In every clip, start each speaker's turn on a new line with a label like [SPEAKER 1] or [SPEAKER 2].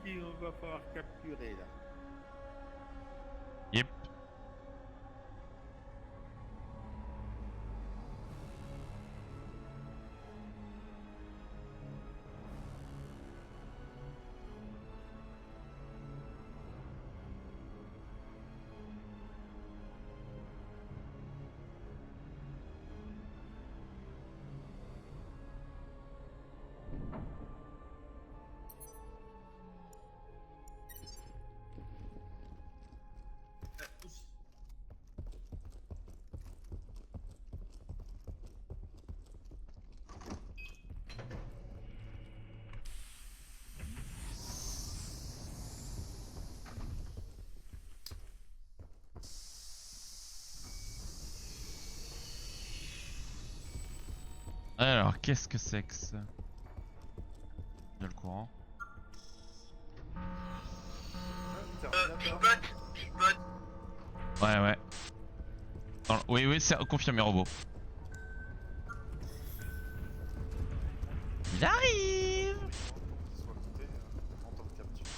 [SPEAKER 1] qui on va falloir capturer là.
[SPEAKER 2] Yep. Alors, qu'est-ce que c'est que ça? Il y a le courant.
[SPEAKER 3] Pipote.
[SPEAKER 2] Ouais, ouais. Oui, oui, c'est confirmé, robot. Il arrive!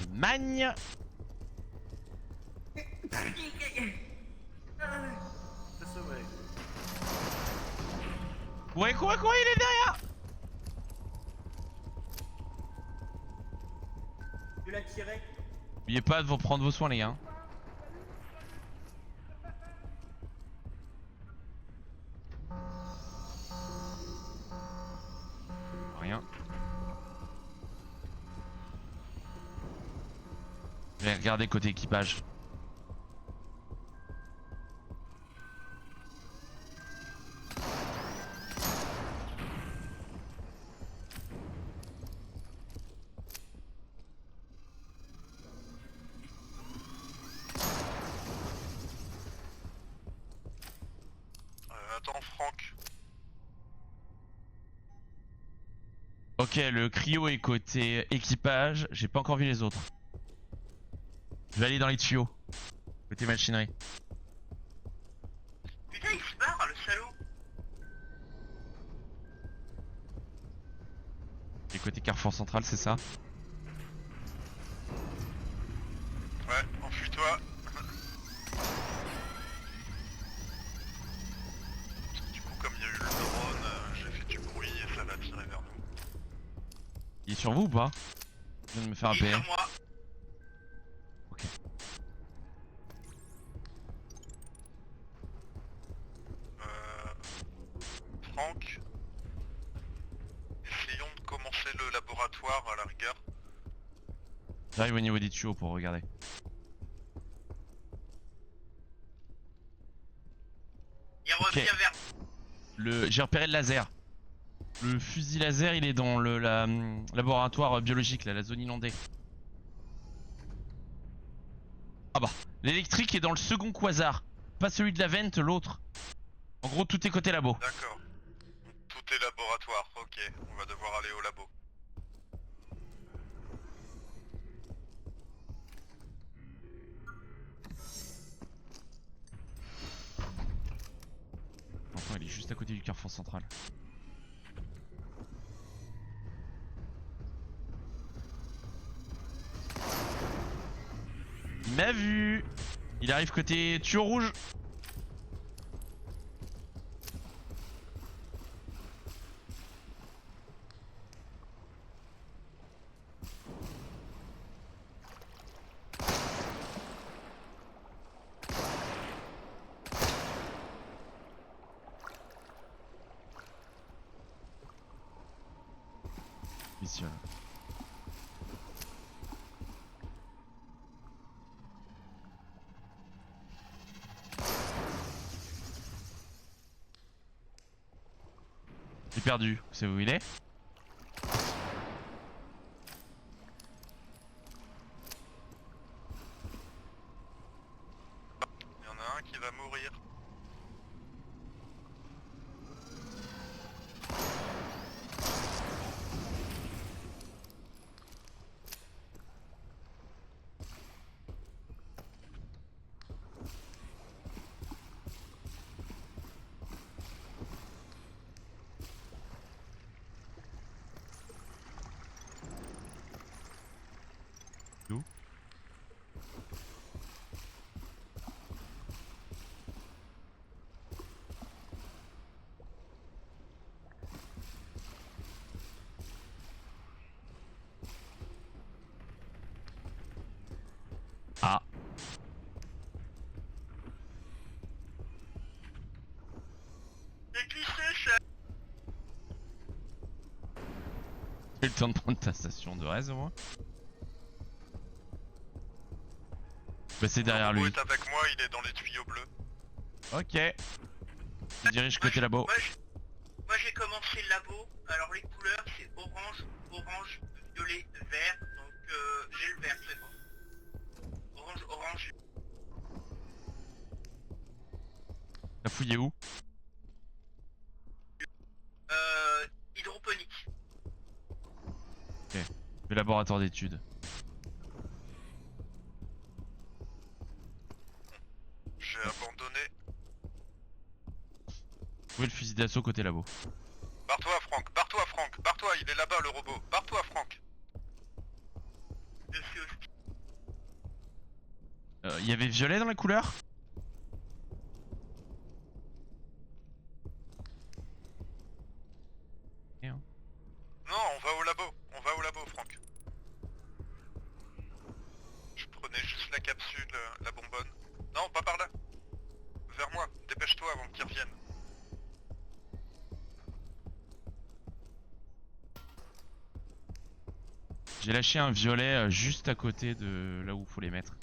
[SPEAKER 2] Il magne! Ouais, quoi, il est derrière!
[SPEAKER 3] Tu l'as tiré.
[SPEAKER 2] N'oubliez pas de vous prendre vos soins, les gars. Rien. Je vais regarder côté équipage.
[SPEAKER 4] Attends, Franck.
[SPEAKER 2] Ok, le cryo est côté équipage. J'ai pas encore vu les autres. Je vais aller dans les tuyaux. Côté machinerie.
[SPEAKER 3] Putain, il se barre, le salaud.
[SPEAKER 2] Et côté carrefour central, c'est ça?
[SPEAKER 4] Ouais, enfuis-toi. Du coup, comme il y a eu le drone, j'ai fait du bruit et ça va tirer vers nous.
[SPEAKER 2] Il est sur vous ou pas? Je viens de me faire
[SPEAKER 3] Il est
[SPEAKER 2] APM.
[SPEAKER 3] sur moi.
[SPEAKER 2] Ok.
[SPEAKER 4] Franck, essayons de commencer le laboratoire à la rigueur.
[SPEAKER 2] J'arrive au niveau des tuyaux pour regarder.
[SPEAKER 3] Il revient vers.
[SPEAKER 2] J'ai repéré le laser. Le fusil laser, il est dans le laboratoire biologique, là, la zone inondée. Ah bah, l'électrique est dans le second quasar. Pas celui de la vente, l'autre. En gros, tout est côté labo.
[SPEAKER 4] D'accord. Tout est laboratoire, ok. On va devoir aller au labo.
[SPEAKER 2] L'enfant, il est juste à côté du carrefour central. Il m'a vu. Il arrive côté tuyau rouge. Ici, là. J'ai perdu. Vous savez où il est?
[SPEAKER 4] Il y en a un qui va mourir.
[SPEAKER 2] temps de prendre ta station de raise au moins. Bah c'est derrière
[SPEAKER 4] Le robot
[SPEAKER 2] lui.
[SPEAKER 4] est avec moi, il est dans les tuyaux bleus.
[SPEAKER 2] Ok. Je dirige côté labo.
[SPEAKER 3] Moi j'ai commencé le labo, alors les couleurs c'est orange, orange, violet, vert, donc j'ai le vert, c'est bon. Orange, orange.
[SPEAKER 2] T'as fouillé où?
[SPEAKER 3] Hydroponique.
[SPEAKER 2] Le laboratoire d'études.
[SPEAKER 4] J'ai abandonné.
[SPEAKER 2] Trouvez le fusil d'assaut côté labo.
[SPEAKER 4] Barre-toi Franck, barre-toi Franck, barre-toi, il est là-bas le robot. Barre-toi Franck.
[SPEAKER 3] Je suis hostile.
[SPEAKER 2] Il y avait violet dans la couleur?
[SPEAKER 4] Non, on va au labo Franck. Je prenais juste la capsule, la bonbonne. Non, pas par là. Vers moi, dépêche-toi avant qu'ils reviennent.
[SPEAKER 2] J'ai lâché un violet juste à côté de là où faut les mettre.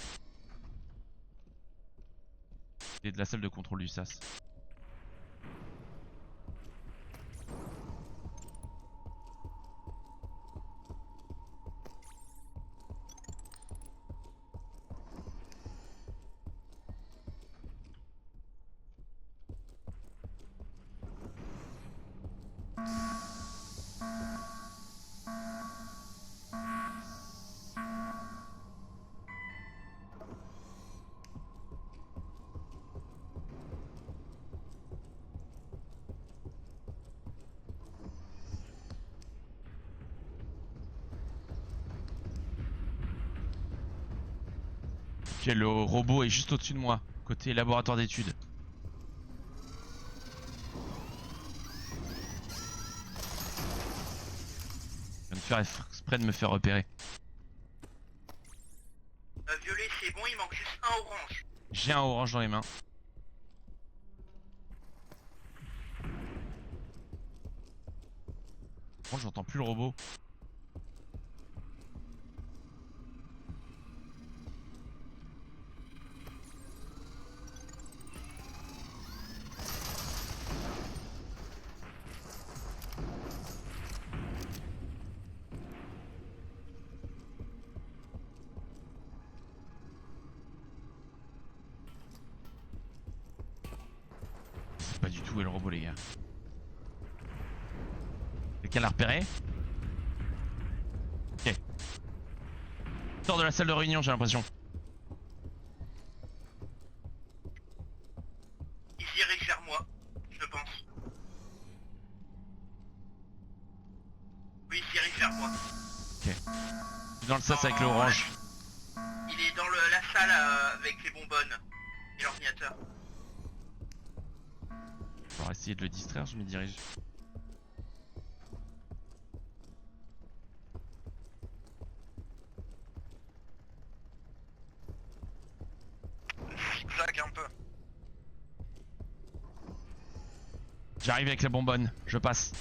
[SPEAKER 2] Et de la salle de contrôle du SAS. Ok, le robot est juste au-dessus de moi, côté laboratoire d'études. Je viens de faire exprès de me faire repérer.
[SPEAKER 3] Violet c'est bon, il manque juste un orange.
[SPEAKER 2] J'ai un orange dans les mains. Par contre, j'entends plus le robot. C'est pas du tout où est le robot, les gars. Quelqu'un l'a repéré? Ok. Sors de la salle de réunion, j'ai l'impression.
[SPEAKER 3] Il se dirige vers moi, je pense. Oui, il se dirige vers moi.
[SPEAKER 2] Je suis dans le sas avec l'orange.
[SPEAKER 3] Il est dans la salle avec les bonbonnes et l'ordinateur.
[SPEAKER 2] On va essayer de le distraire, je m'y dirige.
[SPEAKER 4] Zigzag un peu.
[SPEAKER 2] J'arrive avec la bonbonne, je passe.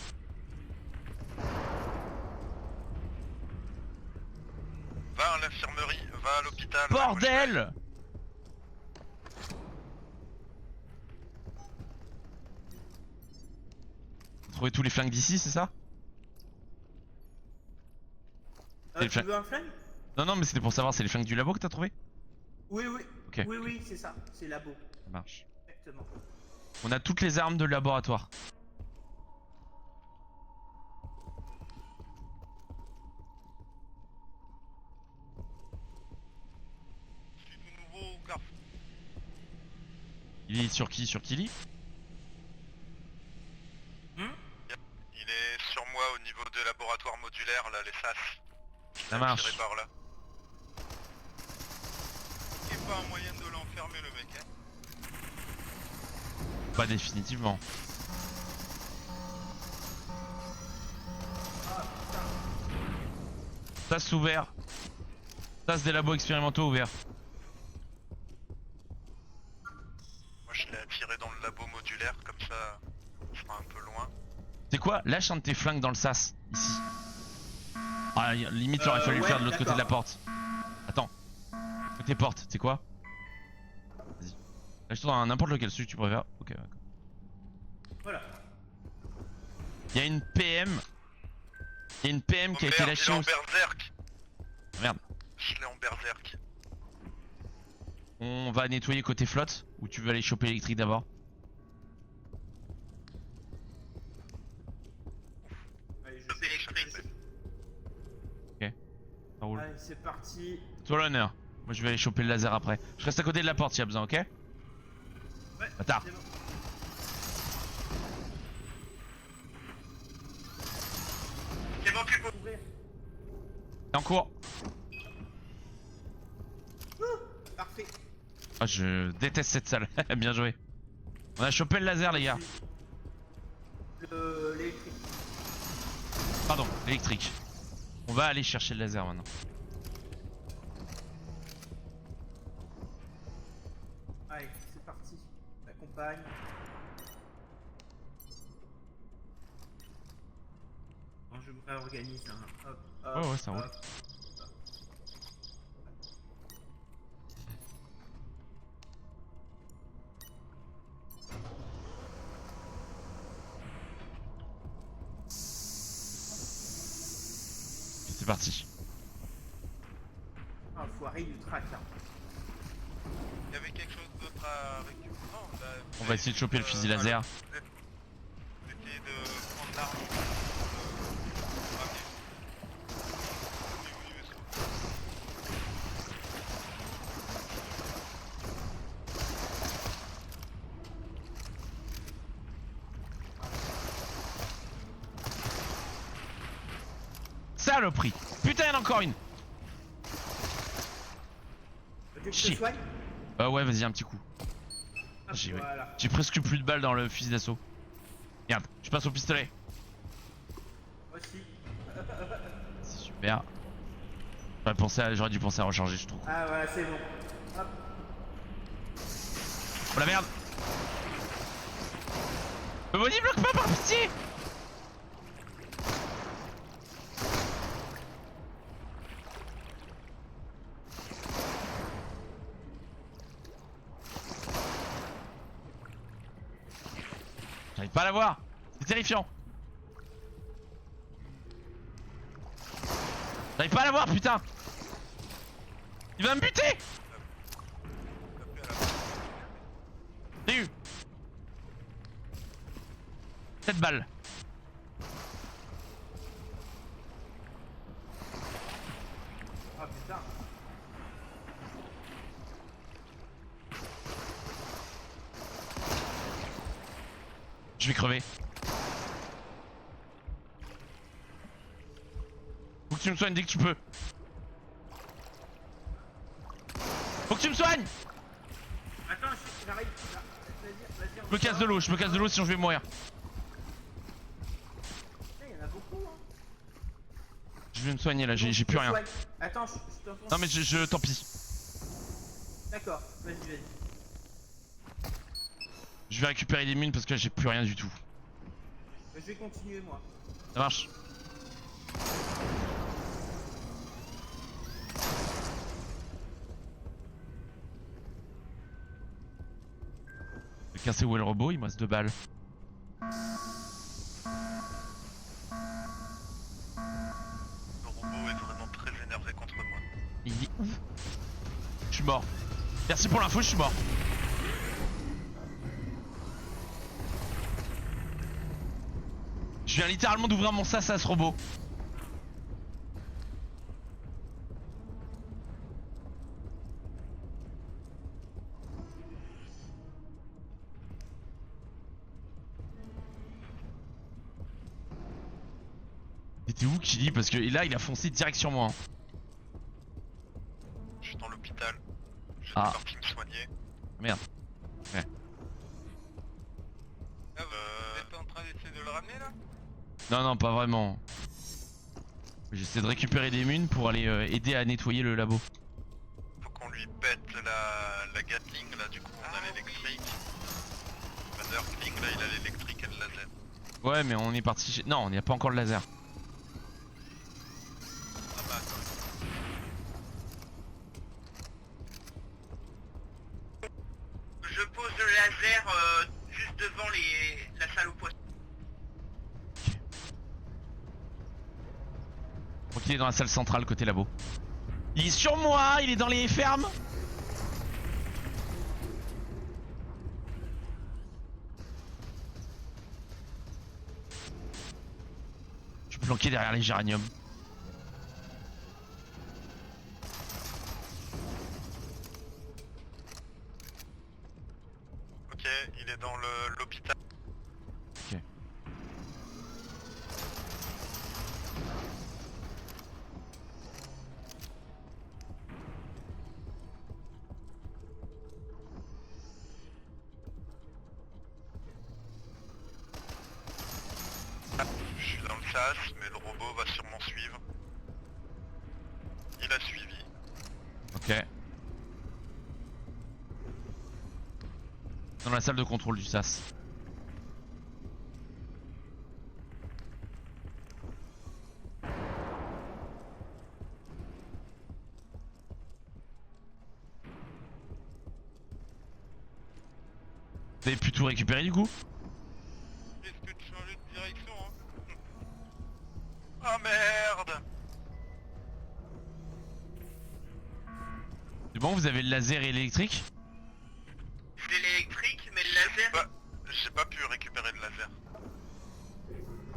[SPEAKER 4] Va à l'infirmerie, va à l'hôpital.
[SPEAKER 2] Bordel! Trouver tous les flingues d'ici, c'est ça? C'est le
[SPEAKER 5] Tu
[SPEAKER 2] flingue.
[SPEAKER 5] veux un flingue?
[SPEAKER 2] Non, non, mais c'était pour savoir, c'est les flingues du labo que t'as trouvé?
[SPEAKER 5] Oui, oui.
[SPEAKER 2] Ok.
[SPEAKER 5] Oui, oui, c'est ça. C'est labo.
[SPEAKER 2] Ça marche.
[SPEAKER 5] Exactement.
[SPEAKER 2] On a toutes les armes de laboratoire.
[SPEAKER 4] Je suis tout nouveau au Carrefour.
[SPEAKER 2] Il est sur qui? Sur Kili?
[SPEAKER 4] Il est sur moi au niveau des laboratoires modulaires, là, les SAS.
[SPEAKER 2] Ça marche.
[SPEAKER 4] Tiré par là. Il n'y a pas un moyen de l'enfermer, le mec, hein.
[SPEAKER 2] Pas définitivement. SAS ouvert. SAS des labos expérimentaux ouverts.
[SPEAKER 4] Moi, je l'ai attiré dans le labo modulaire, comme ça, je sera un peu loin.
[SPEAKER 2] C'est quoi? Lâche un de tes flingues dans le SAS, ici. Ah, limite, il aurait fallu le
[SPEAKER 5] ouais,
[SPEAKER 2] faire de l'autre côté de la
[SPEAKER 5] d'accord.
[SPEAKER 2] porte. Attends. Côté porte, tu sais quoi? Vas-y. Là, je te donne n'importe lequel, celui que tu préfères. Ok, d'accord.
[SPEAKER 5] Voilà.
[SPEAKER 2] Il y a une PM. Il y a une PM
[SPEAKER 4] Oh
[SPEAKER 2] qui a été
[SPEAKER 4] merde, il
[SPEAKER 2] lâchée
[SPEAKER 4] est en
[SPEAKER 2] au...
[SPEAKER 4] berserk.
[SPEAKER 2] Merde.
[SPEAKER 4] Je l'ai en berserk.
[SPEAKER 2] On va nettoyer côté flotte. Ou tu veux aller choper l'électrique d'abord?
[SPEAKER 5] Allez, je
[SPEAKER 3] Choper électrique.
[SPEAKER 2] Ça roule.
[SPEAKER 5] Allez, c'est parti.
[SPEAKER 2] Toi l'honneur. Moi je vais aller choper le laser après. Je reste à côté de la porte s'il y a besoin, ok?
[SPEAKER 5] Ouais.
[SPEAKER 2] Bâtard.
[SPEAKER 5] C'est bon.
[SPEAKER 3] C'est bon, tu peux.
[SPEAKER 5] Ouvrir.
[SPEAKER 2] T'es en cours.
[SPEAKER 5] Parfait.
[SPEAKER 2] Ah, je déteste cette salle. Bien joué. On a chopé le laser les gars.
[SPEAKER 5] L'électrique.
[SPEAKER 2] Pardon, l'électrique. On va aller chercher le laser maintenant.
[SPEAKER 5] Allez, c'est parti. T'accompagne. Bon, je me réorganise. Hein. Hop, hop,
[SPEAKER 2] Ouais, ça roule.
[SPEAKER 5] hop.
[SPEAKER 2] C'est parti.
[SPEAKER 5] Ah, foiré du track là.
[SPEAKER 4] Il y avait quelque chose d'autre à récupérer. Non, là,
[SPEAKER 2] On va essayer de choper le fusil laser.
[SPEAKER 4] Essayer de prendre l'arme. Ramener. Oui,
[SPEAKER 2] Saloperie. Putain, il y en a encore une.
[SPEAKER 5] Tu veux que je
[SPEAKER 2] Chier.
[SPEAKER 5] te soigne?
[SPEAKER 2] Ouais, vas-y, un petit coup.
[SPEAKER 5] Hop,
[SPEAKER 2] J'ai
[SPEAKER 5] voilà.
[SPEAKER 2] presque plus de balles dans le fusil d'assaut. Regarde, je passe au pistolet.
[SPEAKER 5] Moi aussi.
[SPEAKER 2] C'est super. J'aurais dû penser à recharger, je trouve.
[SPEAKER 5] Ah, voilà, c'est bon. Hop.
[SPEAKER 2] Oh la merde. Le body bloque pas par pitié. J'arrive pas à la voir. C'est terrifiant. J'arrive pas à la voir, putain. Il va me buter. J'ai eu 7 balles.
[SPEAKER 5] Ah, putain.
[SPEAKER 2] Je vais crever. Faut que tu me soignes dès que tu peux. Faut que tu me soignes.
[SPEAKER 5] Attends, j'arrive. Vas-y, vas-y.
[SPEAKER 2] Je me casse de l'eau, sinon je vais mourir.
[SPEAKER 5] Il y en a beaucoup, hein.
[SPEAKER 2] Je vais me soigner là, j'ai plus rien.
[SPEAKER 5] Attends, je t'enfonce.
[SPEAKER 2] Non mais tant pis.
[SPEAKER 5] D'accord, vas-y.
[SPEAKER 2] Je vais récupérer des mines parce que là j'ai plus rien du tout.
[SPEAKER 5] Je vais continuer, moi.
[SPEAKER 2] Ça marche. Je vais casser où est le robot, il me reste 2 balles.
[SPEAKER 4] Le robot est vraiment très énervé contre moi.
[SPEAKER 2] Il dit où? Je suis mort. Merci pour l'info, je suis mort. Je viens littéralement d'ouvrir mon sas à ce robot. C'était où Kili? Parce que là il a foncé direct sur moi.
[SPEAKER 4] Je suis dans l'hôpital. J'étais
[SPEAKER 2] Ah.
[SPEAKER 4] parti me soigner.
[SPEAKER 2] Merde. Ouais.
[SPEAKER 4] Ah, vous êtes en train d'essayer de le ramener là?
[SPEAKER 2] Non, pas vraiment. J'essaie de récupérer des munes pour aller aider à nettoyer le labo.
[SPEAKER 4] Faut qu'on lui pète la Gatling là, du coup on a l'électrique. D'ailleurs Kling là il a l'électrique et le laser.
[SPEAKER 2] Ouais, mais on est parti chez... Non, on n'y a pas encore le laser.
[SPEAKER 3] Je pose le laser juste devant la salle aux poissons.
[SPEAKER 2] Ok, il est dans la salle centrale côté labo. Il est sur moi, il est dans les fermes. Je suis planqué derrière les géraniums.
[SPEAKER 4] Ok, il est dans l'hôpital.
[SPEAKER 2] Ok.
[SPEAKER 4] Je suis dans le sas, mais le robot va sûrement suivre. Il a suivi.
[SPEAKER 2] Ok. Dans la salle de contrôle du SAS. Vous avez pu tout récupérer du coup?
[SPEAKER 4] Est-ce que tu changes de direction hein? Ah merde!
[SPEAKER 2] C'est bon, vous avez le laser électrique?
[SPEAKER 3] J'ai l'électrique, mais le laser...
[SPEAKER 4] Bah, j'ai pas pu récupérer le laser.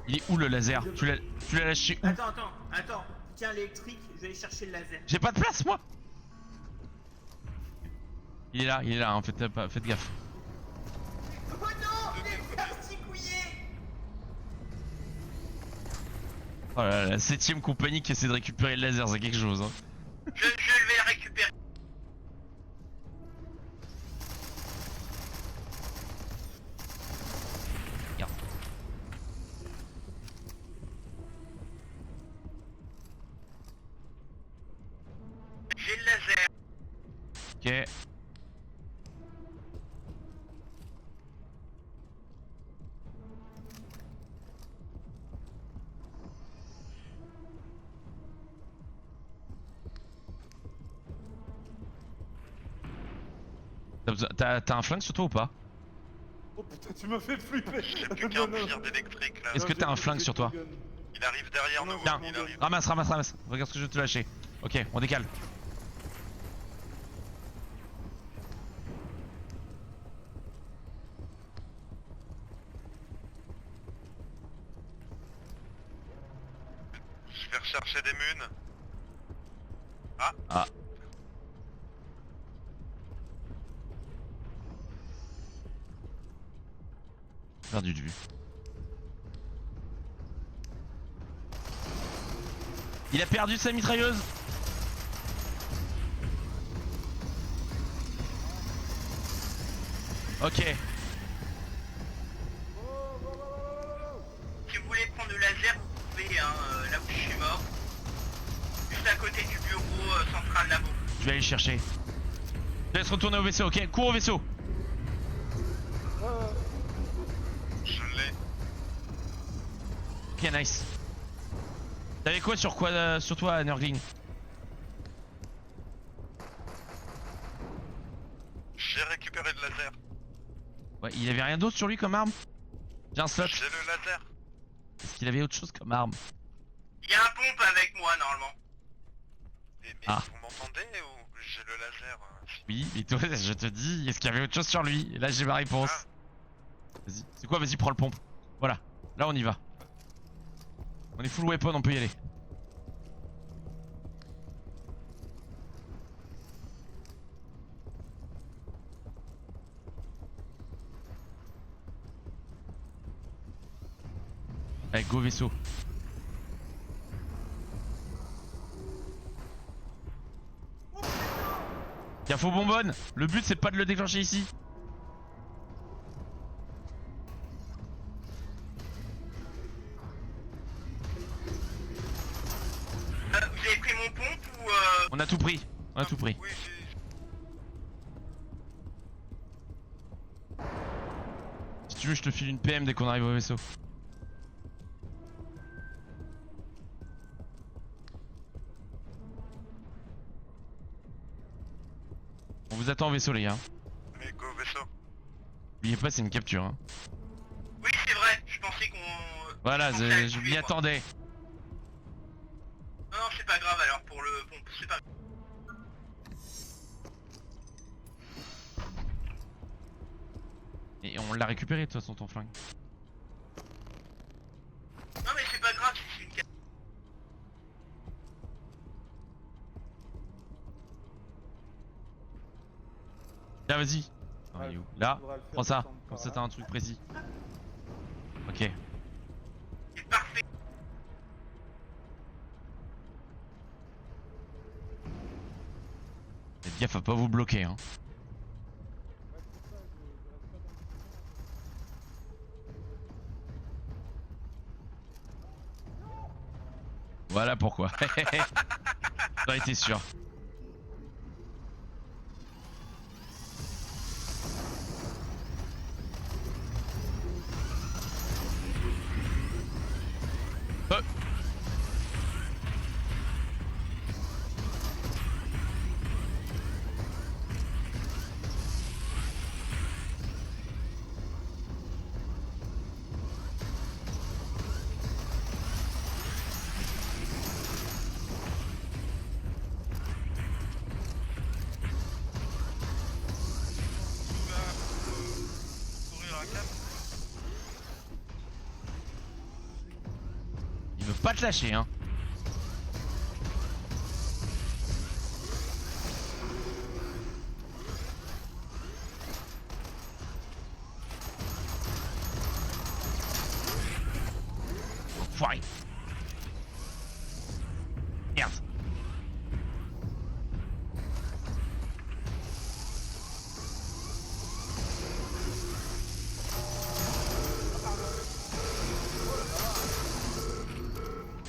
[SPEAKER 2] Il est où le laser? Tu l'as lâché où?
[SPEAKER 5] Attends. Tiens, l'électrique, je vais aller chercher le laser.
[SPEAKER 2] J'ai pas de place moi. Il est là, hein, faites gaffe.
[SPEAKER 5] Oh non, il est particouillé.
[SPEAKER 2] Oh là là, la 7ème compagnie qui essaie de récupérer le laser, c'est quelque chose hein.
[SPEAKER 3] Je vais le récupérer.
[SPEAKER 2] Regarde.
[SPEAKER 3] J'ai le laser.
[SPEAKER 2] Ok. T'as un flingue sur toi ou pas?
[SPEAKER 1] Oh putain, tu m'as fait flipper.
[SPEAKER 4] J'ai plus qu'un tir d'électrique là.
[SPEAKER 2] Est-ce que t'as un flingue sur toi?
[SPEAKER 4] Il arrive derrière nous.
[SPEAKER 2] Tiens,
[SPEAKER 4] Il arrive.
[SPEAKER 2] ramasse. Regarde ce que je vais te lâcher. Ok, on décale.
[SPEAKER 4] Je vais rechercher des munes.
[SPEAKER 2] Ah. Perdu de vue. Il a perdu sa mitrailleuse. Ok.
[SPEAKER 3] Si vous voulez prendre le laser, vous pouvez, hein, là où je suis mort. Juste à côté du bureau central labo.
[SPEAKER 2] Je vais aller le chercher. Je te laisse retourner au vaisseau, ok? Cours au vaisseau.
[SPEAKER 4] Je l'ai.
[SPEAKER 2] Ok, nice. T'avais quoi sur toi, Nurgling?
[SPEAKER 4] J'ai récupéré le laser.
[SPEAKER 2] Ouais, il avait rien d'autre sur lui comme arme? J'ai un slot.
[SPEAKER 4] J'ai le laser.
[SPEAKER 2] Est-ce qu'il avait autre chose comme arme?
[SPEAKER 3] Il y a un pompe avec moi normalement.
[SPEAKER 4] Mais
[SPEAKER 2] Ah.
[SPEAKER 4] vous m'entendez ou j'ai le laser
[SPEAKER 2] Oui, mais toi, je te dis, est-ce qu'il y avait autre chose sur lui? Et là, j'ai ma réponse. Vas-y, c'est quoi? Vas-y, prends le pompe. Voilà, là, on y va. On est full weapon, on peut y aller. Allez, go vaisseau. Gaffe aux bonbonnes. Le but c'est pas de le déclencher ici.
[SPEAKER 3] Vous avez pris mon pompe ou
[SPEAKER 2] On a tout pris. On a tout pris.
[SPEAKER 4] Oui,
[SPEAKER 2] Si tu veux, je te file une PM dès qu'on arrive au vaisseau. On vous attend au vaisseau, les gars.
[SPEAKER 4] mais go vaisseau.
[SPEAKER 2] N'oubliez pas, c'est une capture. Hein.
[SPEAKER 3] Oui, c'est vrai, je pensais qu'on...
[SPEAKER 2] Voilà,
[SPEAKER 3] je pensais à le
[SPEAKER 2] je
[SPEAKER 3] tuer,
[SPEAKER 2] m'y
[SPEAKER 3] moi.
[SPEAKER 2] attendais.
[SPEAKER 3] Non, non, c'est pas grave alors pour le pompe, c'est pas grave.
[SPEAKER 2] Et on l'a récupéré de toute façon ton flingue.
[SPEAKER 3] Non mais c'est pas grave si c'est une carte.
[SPEAKER 2] Tiens, vas-y. Non, il est où Là,
[SPEAKER 1] Faudra le faire
[SPEAKER 2] prends ça.
[SPEAKER 1] descendre
[SPEAKER 2] Comme
[SPEAKER 1] par
[SPEAKER 2] ça
[SPEAKER 1] là.
[SPEAKER 2] t'as un truc précis. Ok.
[SPEAKER 3] C'est parfait.
[SPEAKER 2] Faites gaffe à pas vous bloquer. Hein.
[SPEAKER 1] Ouais, c'est ça, je reste pas dans le
[SPEAKER 2] Voilà pourquoi. J'en étais sûr. Euh.
[SPEAKER 4] Courir un cap.
[SPEAKER 2] Il veut pas te lâcher hein. Enfoiré. Merde.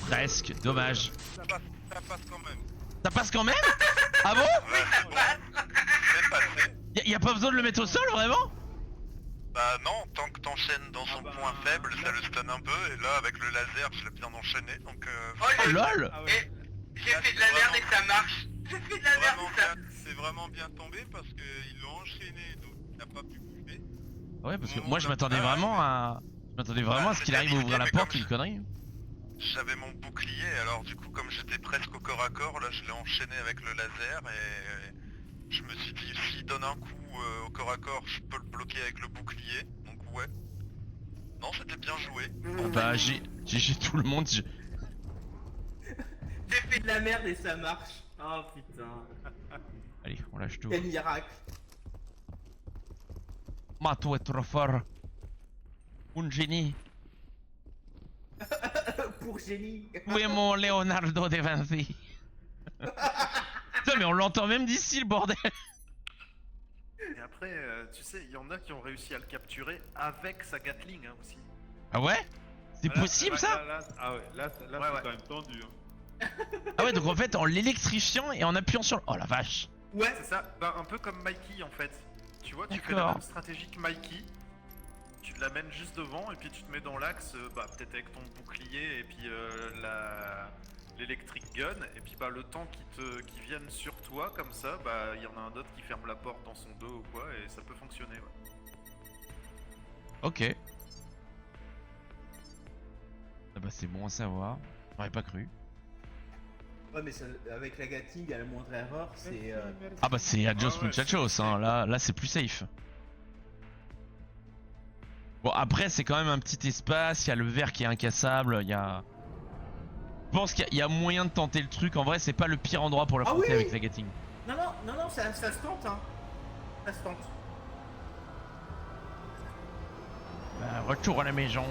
[SPEAKER 2] Presque, dommage.
[SPEAKER 4] Ça passe quand même.
[SPEAKER 2] Ça passe quand même? Ah bon?
[SPEAKER 4] Ouais, c'est bon. C'est passé.
[SPEAKER 2] Y a pas besoin de le mettre au sol vraiment?
[SPEAKER 4] Bah non, tant que t'enchaînes dans son point faible, ça le stun un peu, et là avec le laser je l'ai bien enchaîné, donc
[SPEAKER 3] Oh,
[SPEAKER 2] Oh lol.
[SPEAKER 1] Ah
[SPEAKER 3] Eh,
[SPEAKER 1] ouais.
[SPEAKER 3] j'ai
[SPEAKER 4] Là,
[SPEAKER 3] fait de
[SPEAKER 4] c'est
[SPEAKER 3] la merde
[SPEAKER 4] vraiment-
[SPEAKER 3] et ça marche. J'ai fait de la merde et ça...
[SPEAKER 4] c'est vraiment bien tombé parce qu'ils l'ont enchaîné, donc il n'a pas pu bouger.
[SPEAKER 2] Ouais parce que
[SPEAKER 4] Au
[SPEAKER 2] moi je
[SPEAKER 4] moment
[SPEAKER 2] m'attendais
[SPEAKER 4] où-
[SPEAKER 2] vraiment à... Je m'attendais vraiment à ce qu'il
[SPEAKER 4] c'était
[SPEAKER 2] arrive à ouvrir la
[SPEAKER 4] risqué, mais
[SPEAKER 2] porte,
[SPEAKER 4] comme
[SPEAKER 2] une connerie.
[SPEAKER 4] J'avais mon bouclier, alors du coup comme j'étais presque au corps à corps, là je l'ai enchaîné avec le laser et je me suis dit s'il donne un coup au corps à corps, je peux le bloquer avec le bouclier, donc ouais. Non, c'était bien joué.
[SPEAKER 2] Ah bah j'ai tout le monde.
[SPEAKER 3] J'ai fait
[SPEAKER 5] De la merde et ça marche. Oh putain.
[SPEAKER 2] Allez, on lâche tout.
[SPEAKER 5] Quel miracle.
[SPEAKER 2] Mato est trop fort. Un génie.
[SPEAKER 5] Pour génie.
[SPEAKER 2] Où est mon Leonardo da Vinci? Putain mais on l'entend même d'ici le bordel.
[SPEAKER 6] Et après, tu sais, il y en a qui ont réussi à le capturer avec sa Gatling hein, aussi.
[SPEAKER 2] Ah ouais? C'est
[SPEAKER 1] Là,
[SPEAKER 2] possible
[SPEAKER 1] là,
[SPEAKER 2] ça?
[SPEAKER 1] ah ouais, là
[SPEAKER 6] Ouais,
[SPEAKER 1] c'est
[SPEAKER 6] ouais.
[SPEAKER 1] quand même tendu. Hein.
[SPEAKER 2] Ah ouais donc en fait en l'électrifiant et en appuyant sur le... Oh la vache.
[SPEAKER 5] Ouais.
[SPEAKER 6] C'est ça, bah, un peu comme Mikey en fait. Tu vois, tu fais
[SPEAKER 2] D'accord.
[SPEAKER 6] la même stratégie que Mikey. Tu te l'amènes juste devant et puis tu te mets dans l'axe, bah, peut-être avec ton bouclier et puis l'électric gun. Et puis bah, le temps qui viennent sur toi comme ça, bah il y en a un autre qui ferme la porte dans son dos ou quoi et ça peut fonctionner. Ouais.
[SPEAKER 2] Ok. Ah bah c'est bon à savoir. J'aurais pas cru.
[SPEAKER 5] Ouais, mais ça, avec la Gatling, à la moindre erreur, c'est.
[SPEAKER 2] Ah bah c'est adios
[SPEAKER 6] Ah ouais,
[SPEAKER 2] muchachos hein. Là c'est plus safe. Bon après c'est quand même un petit espace, il y a le verre qui est incassable, il y a... Je pense qu'il y a moyen de tenter le truc, en vrai c'est pas le pire endroit pour l'affronter
[SPEAKER 5] oui
[SPEAKER 2] avec la Gatling.
[SPEAKER 5] Non, ça se tente, hein. Ça se tente.
[SPEAKER 2] Bah, retour à la maison.